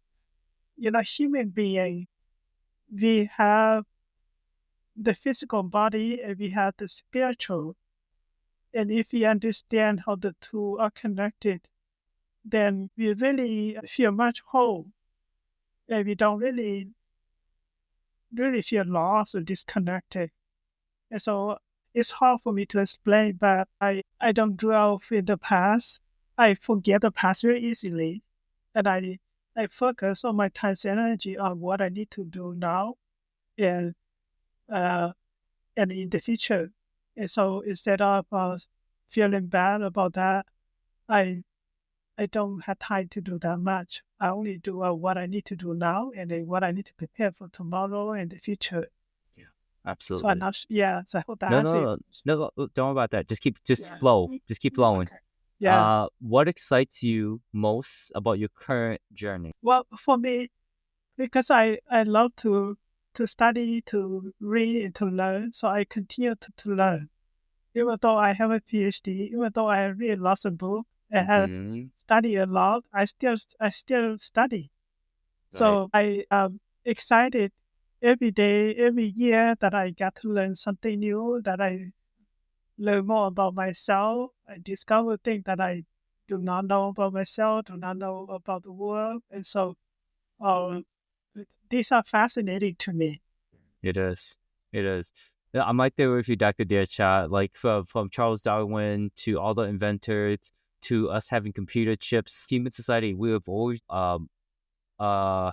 Speaker 3: human being, we have the physical body and we have the spiritual, and if we understand how the two are connected, then we really feel much whole, and we don't really feel lost or disconnected. And so it's hard for me to explain, but I don't dwell in the past. I forget the past very easily. And I focus on my time's energy on what I need to do now and uh, and in the future. And so instead of feeling bad about that, I I don't have time to do that much. I only do what I need to do now and then what I need to prepare for tomorrow and the future.
Speaker 2: Yeah,
Speaker 3: So I'm
Speaker 2: absolutely.
Speaker 3: not, yeah, so I hope that
Speaker 2: No,
Speaker 3: answers
Speaker 2: no,
Speaker 3: your
Speaker 2: no,
Speaker 3: question.
Speaker 2: no, don't worry about that. Just
Speaker 3: Yeah.
Speaker 2: flow. Just keep flowing.
Speaker 3: Okay. Yeah.
Speaker 2: What excites you most about your current journey?
Speaker 3: Well, for me, because I love to study, to read, and to learn, so I continue to learn. Even though I have a PhD, even though I read lots of books, I have
Speaker 2: Hmm.
Speaker 3: studied a lot, I still study.
Speaker 2: Right.
Speaker 3: So I am excited every day, every year that I get to learn something new, that I learn more about myself. I discover things that I do not know about myself, do not know about the world. And so um, these are fascinating to me.
Speaker 2: It is. It is. Yeah, I'm right there with you, Dr. Deercha. Like from Charles Darwin to all the inventors to us having computer chips, human society, we have always uh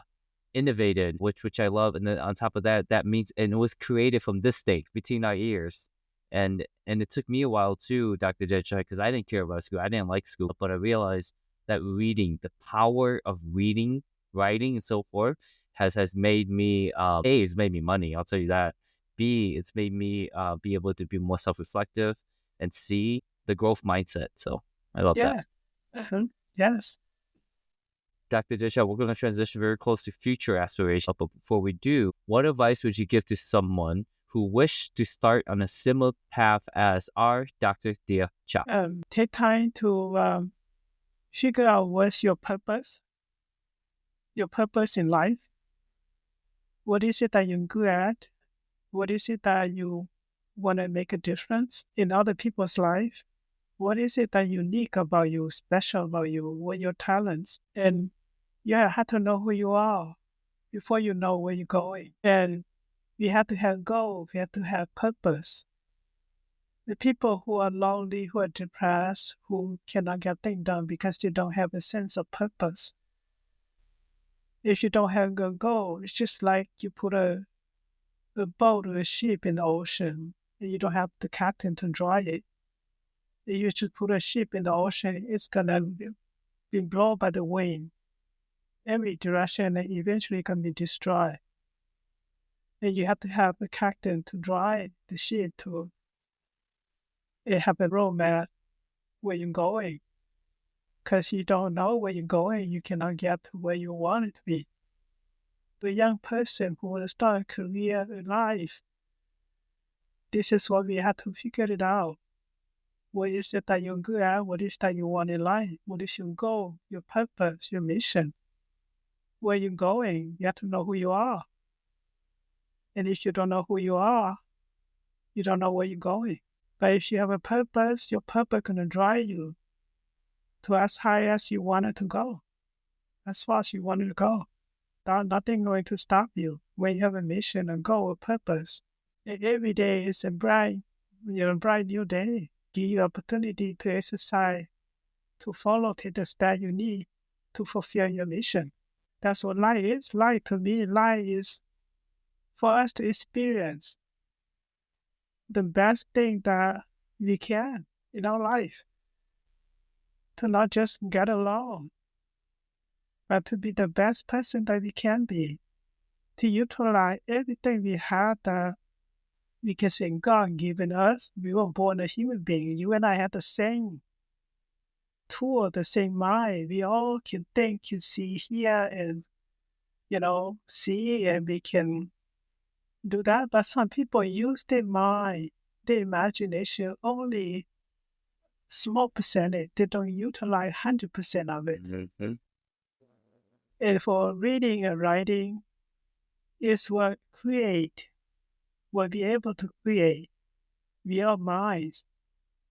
Speaker 2: innovated, which I love. And then on top of that, that means and it was created from this state between our ears. And it took me a while too, Dr. Deercha, because I didn't care about school. I didn't like school, but I realized that reading, the power of reading, writing, and so forth, has made me A, it's made me money, I'll tell you that. B, it's made me be able to be more self-reflective, and C, the growth mindset. So I love that.
Speaker 3: Yeah. Uh-huh. Yes.
Speaker 2: Dr. Disha, we're going to transition very close to future aspirations. But before we do, what advice would you give to someone who wished to start on a similar path as our Dr. Dia Cha?
Speaker 3: Take time to figure out what's your purpose in life. What is it that you're good at? What is it that you want to make a difference in other people's life? What is it that unique about you, special about you? What are your talents? And you have to know who you are before you know where you're going. And we have to have goals. We have to have purpose. The people who are lonely, who are depressed, who cannot get things done because they don't have a sense of purpose. If you don't have a goal, it's just like you put a boat or a ship in the ocean and you don't have the captain to drive it. If you just put a ship in the ocean, it's gonna be blown by the wind every direction and eventually can be destroyed. And you have to have a captain to drive the ship to have a roadmap where you're going. Because you don't know where you're going, you cannot get to where you want it to be. The young person who want to start a career in life, this is what we have to figure it out. What is it that you're good at? What is that you want in life? What is your goal, your purpose, your mission? Where you're going, you have to know who you are. And if you don't know who you are, you don't know where you're going. But if you have a purpose, your purpose can drive you to as high as you wanted to go, as far as you wanted to go. Nothing going to stop you when you have a mission, a goal, a purpose. And every day is a bright new day. Give you opportunity to exercise, to follow the steps you need to fulfill your mission. That's what life is. Life to me, life is for us to experience the best thing that we can in our life. To not just get along, but to be the best person that we can be. To utilize everything we have that we can say God given us. We were born a human being. You and I have the same tool, the same mind. We all can think, can see, hear, and see, and we can do that, but some people use their mind, their imagination only small percentage. They don't utilize 100% of it.
Speaker 2: Mm-hmm.
Speaker 3: And for reading and writing is what will be able to create with our minds,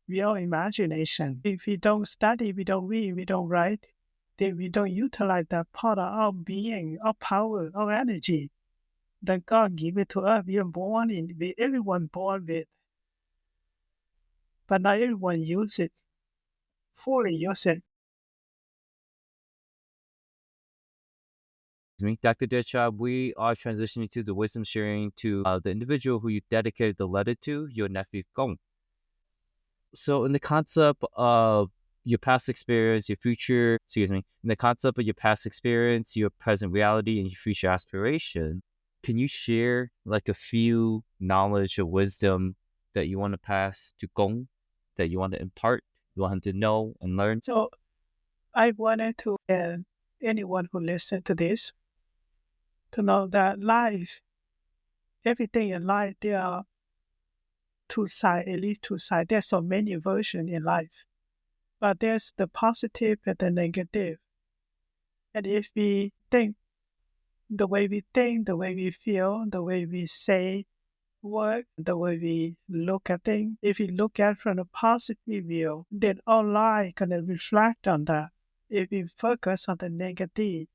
Speaker 3: with our imagination. If we don't study, we don't read, we don't write, then we don't utilize that part of our being, our power, our energy that God gave it to us. We are born in, everyone born with, but not everyone use it, fully use it.
Speaker 2: Dr. Deadshot, we are transitioning to the wisdom sharing to the individual who you dedicated the letter to, your nephew Gong. So in the concept of your past experience, in the concept of your past experience, your present reality, and your future aspiration, can you share like a few knowledge or wisdom that you want to pass to Gong, that you want to impart, you want him to know and learn?
Speaker 3: So I wanted to tell anyone who listens to this to know that life, everything in life, there are two sides, at least two sides. There's so many versions in life, but there's the positive and the negative. And if we think the way we think, the way we feel, the way we say, work, the way we look at things, if we look at from a positive view, then our life going to reflect on that. If we focus on the negative,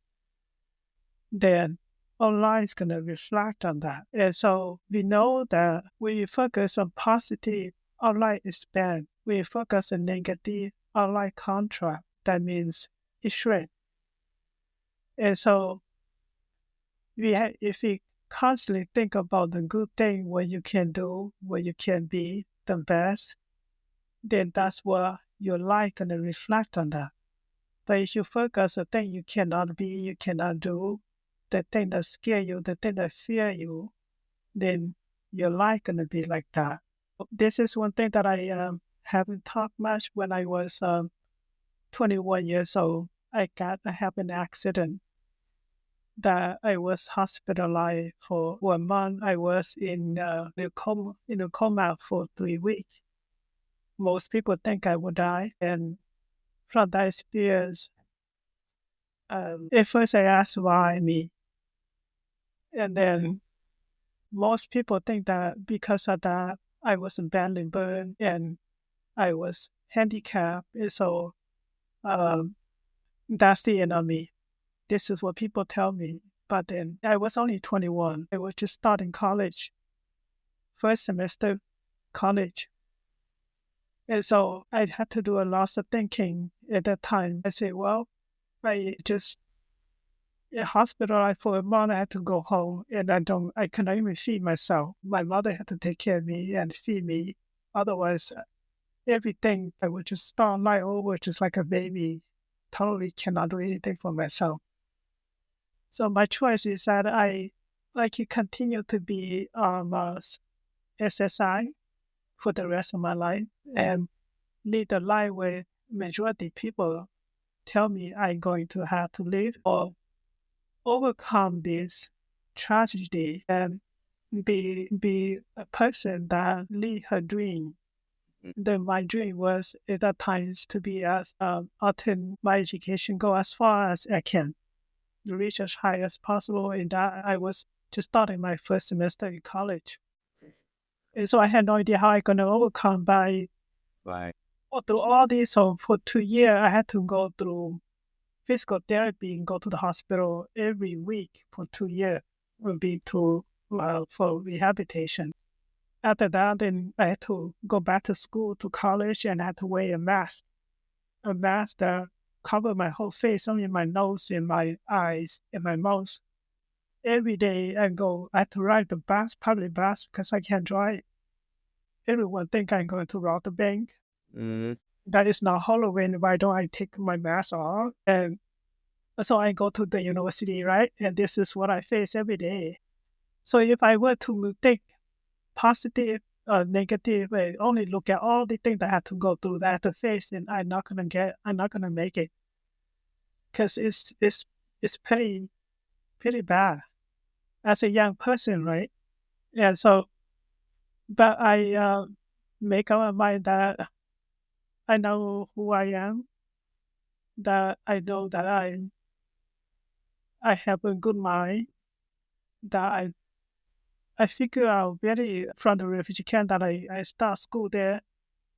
Speaker 3: then our life is going to reflect on that. And so we know that when we focus on positive, our life expands. When we focus on negative, our life contract. That means it shrinks. And so if we constantly think about the good thing, what you can do, what you can be the best, then that's what your life going to reflect on that. But if you focus on things you cannot be, you cannot do, the thing that scare you, the thing that fear you, then your life going to be like that. This is one thing that I haven't talked much. When I was 21 years old, I have an accident that I was hospitalized for 1 month. I was in a coma for 3 weeks. Most people think I would die. And from that experience, at first I asked why me. And then most people think that because of that, I was badly burned and I was handicapped. And so that's the end of me. This is what people tell me. But then I was only 21. I was just starting college, first semester college. And so I had to do a lot of thinking at that time. I said, well, I just hospitalized for a month. I had to go home and I cannot even feed myself. My mother had to take care of me and feed me. Otherwise, everything, I would just start life over just like a baby. Totally cannot do anything for myself. So my choice is that I like to continue to be SSI for the rest of my life and lead a life where majority people tell me I'm going to have to live, or overcome this tragedy and be a person that lead her dream. Then my dream was at that time to be as obtain my education, go as far as I can, reach as high as possible. And that I was just starting my first semester in college. And so I had no idea how I going to overcome by through all this. So for 2 years, I had to go through physical therapy and go to the hospital every week for 2 years. Will be for rehabilitation. After that, then I had to go back to school, to college, and I had to wear a mask that covered my whole face, only my nose and my eyes and my mouth. Every day I had to ride the bus, public bus, because I can't drive. Everyone think I'm going to rob the bank.
Speaker 2: Mm-hmm.
Speaker 3: That is not Halloween. Why don't I take my mask off? And so I go to the university, right? And this is what I face every day. So if I were to think positive or negative, I only look at all the things that I have to go through, that I have to face, and I'm not gonna make it, because it's pretty bad as a young person, right? And so, but I make up my mind that I know who I am, that I know that I have a good mind, that I figure out very from the refugee camp that I start school there,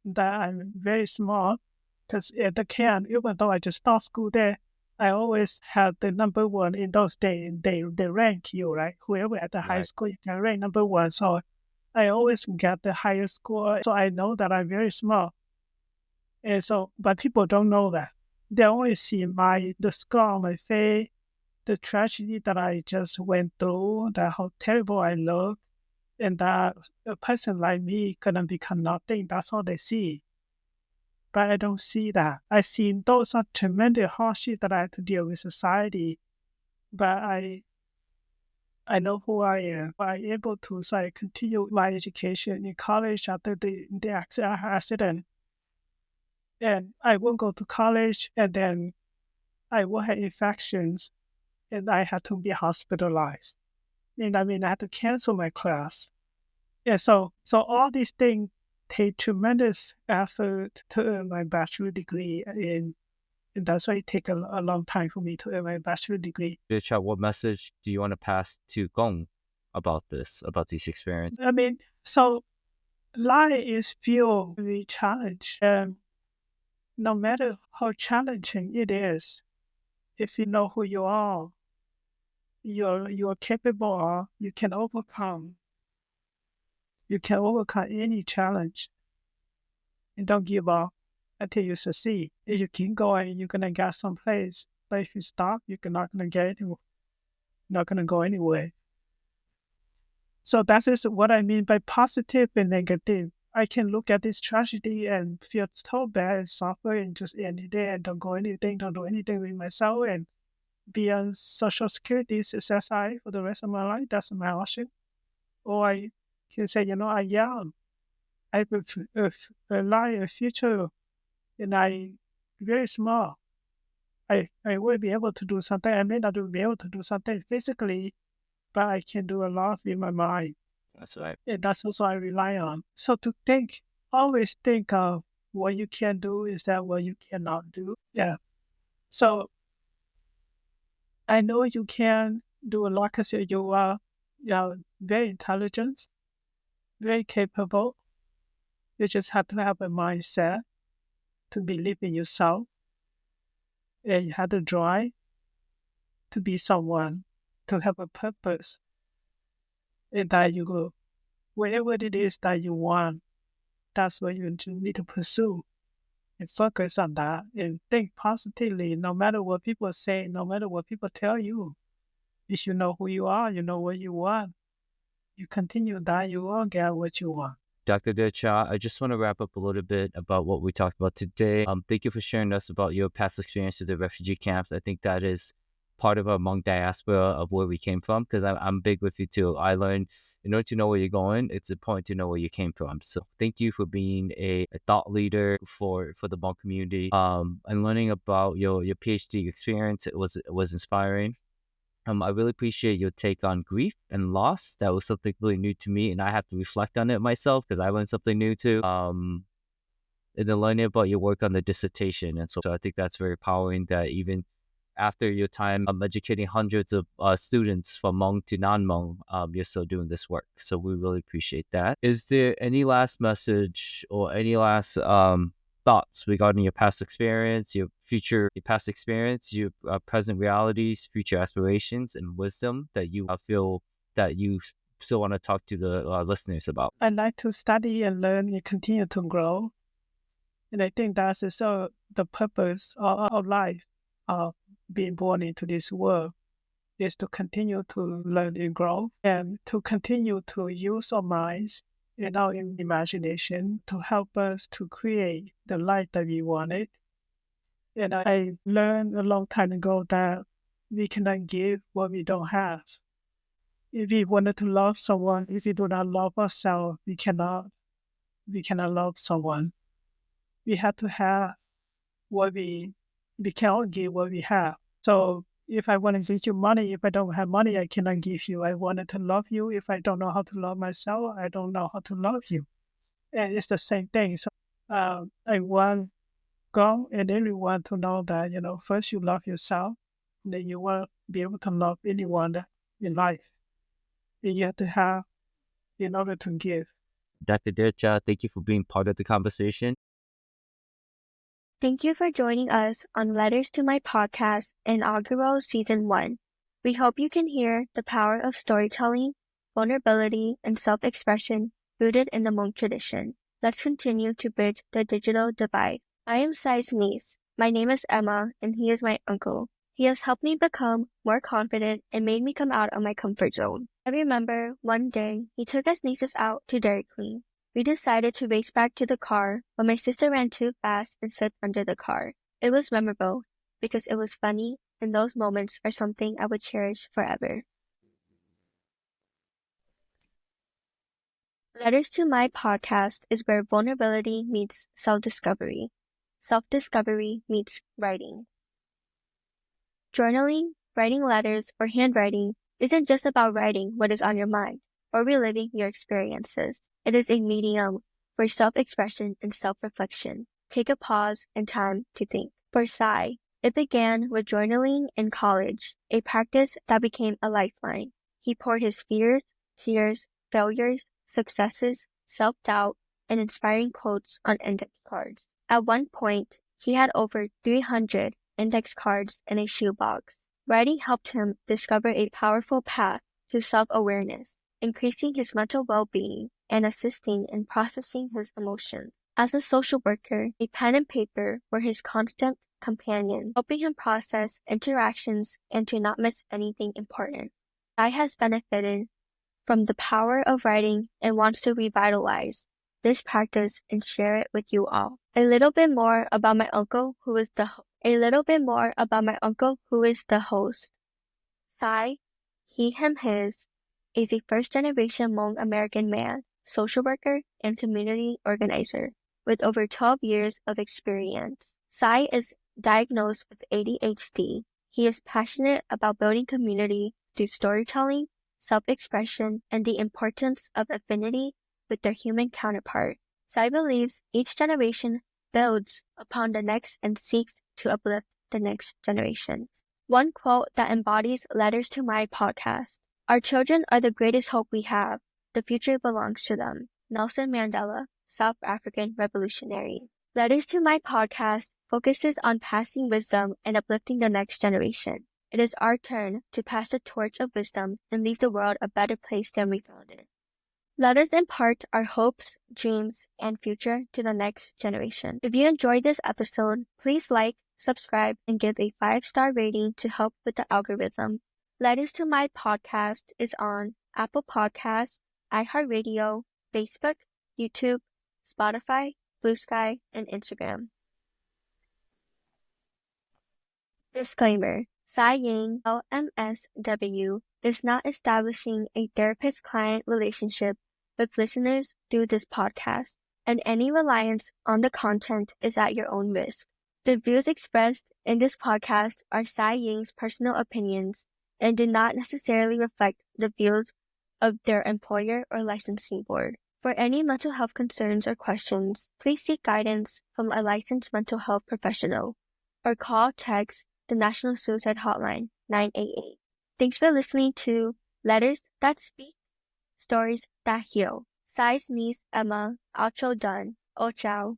Speaker 3: that I'm very smart. Because at the camp, even though I just start school there, I always had the number one in those days. They rank you, right? Whoever at the high
Speaker 2: Right.
Speaker 3: school, you can rank number one. So I always get the highest score. So I know that I'm very smart. And so, but people don't know that. They only see the scar on my face, the tragedy that I just went through, that how terrible I look, and that a person like me couldn't become nothing. That's all they see. But I don't see that. I see those are tremendous hardship that I have to deal with society. But I know who I am. I'm able to, so I continue my education in college after the accident. And I won't go to college, and then I will have infections, and I had to be hospitalized. And I mean, I had to cancel my class. Yeah, so all these things take tremendous effort to earn my bachelor degree, and that's why it take a long time for me to earn my bachelor degree.
Speaker 2: Chat, what message do you want to pass to Gong about these experiences?
Speaker 3: I mean, so life is filled with challenge, and no matter how challenging it is, if you know who you're capable of, you can overcome. You can overcome any challenge, and don't give up until you succeed. If you keep going, you're gonna get someplace. But if you stop, you're not gonna get anywhere. Not gonna go anywhere. So that is what I mean by positive and negative. I can look at this tragedy and feel so bad and suffer and just end it there and don't go anything, don't do anything with myself and be on social security SSI for the rest of my life. That's my option. Or I can say, I am. I have a life, a future, and I very small. I will be able to do something. I may not be able to do something physically, but I can do a lot with my mind.
Speaker 2: That's right.
Speaker 3: And that's also I rely on. So to think, always think of what you can do is that what you cannot do. Yeah. So I know you can do a lot because you are very intelligent, very capable. You just have to have a mindset to believe in yourself, and you have the drive to be someone, to have a purpose, and that you go whatever it is that you want. That's what you need to pursue and focus on that and think positively. No matter what people say, no matter what people tell you, if you know who you are, you know what you want. You continue that, you will get what you want.
Speaker 2: Dr. Decha, I just want to wrap up a little bit about what we talked about today. Thank you for sharing us about your past experience with the refugee camps. I think that is part of our Hmong diaspora of where we came from, because I'm big with you too. I learned in order to know where you're going, it's important to know where you came from. So thank you for being a thought leader for the Hmong community. And learning about your PhD experience, it was inspiring. I really appreciate your take on grief and loss. That was something really new to me, and I have to reflect on it myself because I learned something new too. And then learning about your work on the dissertation, and so I think that's very empowering. That even after your time educating hundreds of students from Hmong to non-Hmong, you're still doing this work. So we really appreciate that. Is there any last message or any last thoughts regarding your past experience, your past experience, your present realities, future aspirations, and wisdom that you feel that you still want to talk to the listeners about?
Speaker 3: I like to study and learn and continue to grow. And I think that's also the purpose of life, of being born into this world, is to continue to learn and grow and to continue to use our minds and our imagination to help us to create the life that we wanted. And I learned a long time ago that we cannot give what we don't have. If we wanted to love someone, if we do not love ourselves, we cannot love someone. We have to have what we cannot give what we have. So If I want to give you money, if I don't have money, I cannot give you. I wanted to love you. If I don't know how to love myself, I don't know how to love you. And it's the same thing. So I want God and everyone to know that, first you love yourself, then you will be able to love anyone in life. And you have to have in order to give.
Speaker 2: Dr. Dircha, thank you for being part of the conversation.
Speaker 1: Thank you for joining us on Letters to My Podcast Inaugural Season 1. We hope you can hear the power of storytelling, vulnerability, and self-expression rooted in the Hmong tradition. Let's continue to bridge the digital divide. I am Sai's niece. My name is Emma, and he is my uncle. He has helped me become more confident and made me come out of my comfort zone. I remember one day he took us nieces out to Dairy Queen. We decided to race back to the car, but my sister ran too fast and slipped under the car. It was memorable because it was funny, and those moments are something I would cherish forever. Letters to My Podcast is where vulnerability meets self-discovery. Self-discovery meets writing. Journaling, writing letters, or handwriting isn't just about writing what is on your mind or reliving your experiences. It is a medium for self-expression and self-reflection. Take a pause and time to think. For Sai, it began with journaling in college, a practice that became a lifeline. He poured his fears, tears, failures, successes, self-doubt, and inspiring quotes on index cards. At one point, he had over 300 index cards in a shoebox. Writing helped him discover a powerful path to self-awareness, increasing his mental well-being and assisting in processing his emotions. As a social worker, a pen and paper were his constant companion, helping him process interactions and to not miss anything important. Sai has benefited from the power of writing and wants to revitalize this practice and share it with you all. A little bit more about my uncle who is the host. Sai, he, him, his, is a first-generation Hmong American man, social worker, and community organizer with over 12 years of experience. Sai is diagnosed with ADHD. He is passionate about building community through storytelling, self-expression, and the importance of affinity with their human counterpart. Sai believes each generation builds upon the next and seeks to uplift the next generation. One quote that embodies Letters to My Podcast. Our children are the greatest hope we have. The future belongs to them. Nelson Mandela, South African revolutionary. Letters to My Podcast focuses on passing wisdom and uplifting the next generation. It is our turn to pass the torch of wisdom and leave the world a better place than we found it. Letters impart our hopes, dreams, and future to the next generation. If you enjoyed this episode, please like, subscribe, and give a 5-star rating to help with the algorithm. Letters to My Podcast is on Apple Podcasts, iHeartRadio, Facebook, YouTube, Spotify, Blue Sky, and Instagram. Disclaimer: Sai Ying, LMSW, is not establishing a therapist-client relationship with listeners through this podcast, and any reliance on the content is at your own risk. The views expressed in this podcast are Sai Ying's personal opinions and do not necessarily reflect the views of their employer or licensing board. For any mental health concerns or questions, please seek guidance from a licensed mental health professional or call text the National Suicide Hotline 988. Thanks for listening to Letters That Speak, Stories That Heal. Sai's niece Emma, outro done. Oh, ciao.